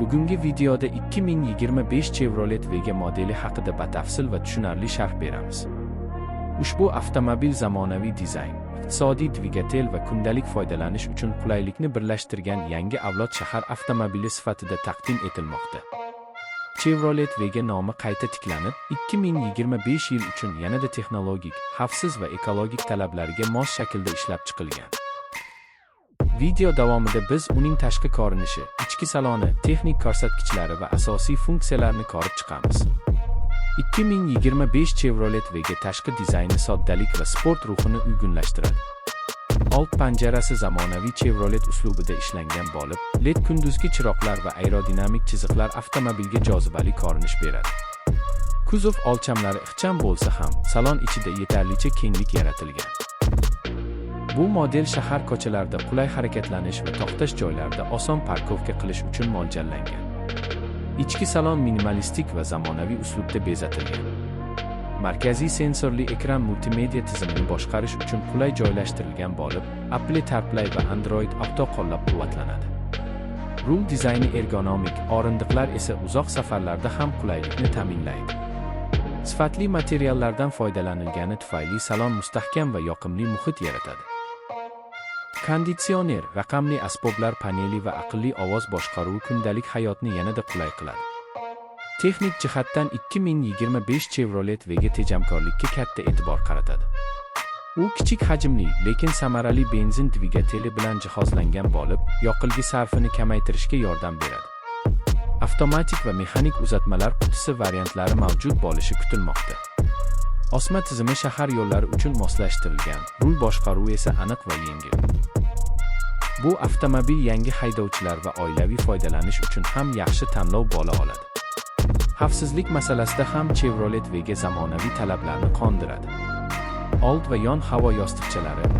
Bugungi videoda 2025 Chevrolet Vega modeli haqida batafsil va tushunarli sharh beramiz. Ushbu avtomobil zamonaviy dizayn, iqtisodiy dvigatel va kundalik foydalanish uchun qulaylikni birlashtirgan yangi avlod shahar avtomobili sifatida taqdim etilmoqda. Chevrolet Vega nomi qayta tiklanib, 2025 yil uchun yanada texnologik, xavfsiz va ekologik talablarga mos shaklda ishlab chiqilgan. Video davomida biz uning tashqi ko'rinishi, ichki saloni, texnik ko'rsatkichlari va asosiy funksiyalarni ko'rib chiqamiz. 2025 Chevrolet Vega tashqi dizayni soddalik va sport ruhini uyg'unlashtiradi. Old panjarasi zamonaviy Chevrolet uslubida ishlangan bo'lib, LED kunduzgi chiroqlar va aerodinamik chiziqlar avtomobilga jozibali ko'rinish beradi. Kuzov o'lchamlari ixcham bo'lsa ham, salon ichida yetarlicha kenglik yaratilgan. Bu model shahar ko'chalarida qulay harakatlanish va to'xtash joylarida oson parkovka qilish uchun mo'ljallangan. Ichki salon minimalistik va zamonaviy uslubda bezatilgan. Markaziy sensorli ekran multimedia tizimini boshqarish uchun qulay joylashtirilgan bo'lib, Apple CarPlay va Android Auto qo'llab-quvvatlanadi. Rul dizayni ergonomik, o'rindiqlar esa uzoq safarlarda ham qulaylikni ta'minlaydi. Sifatli materiallardan foydalanilgani tufayli salon mustahkam va yoqimli muhit yaratadi. Konditsioner, raqamli asboblar paneli va aqlli ovoz boshqaruvi kundalik hayotni yanada qulay qiladi. Texnik jihatdan 2025 Chevrolet Vega tejamkorlikka katta e'tibor qaratadi. U kichik hajmli, lekin samarali benzin dvigateli bilan jihozlangan bo'lib, yoqilg'i sarfini kamaytirishga yordam beradi. Avtomatik va mexanik uzatmalar qutisi variantlari mavjud bo'lishi kutilmoqda. Osma tizimi shahar yo'llari uchun moslashtirilgan, rul boshqaruvi esa aniq va yengil. Bu avtomobil yangi haydovchilar va oilaviy foydalanish uchun ham yaxshi tanlov bo'la oladi. Xavfsizlik masalasida ham Chevrolet Vega zamonaviy talablarni qondiradi. Old va yon havo yostiqchalari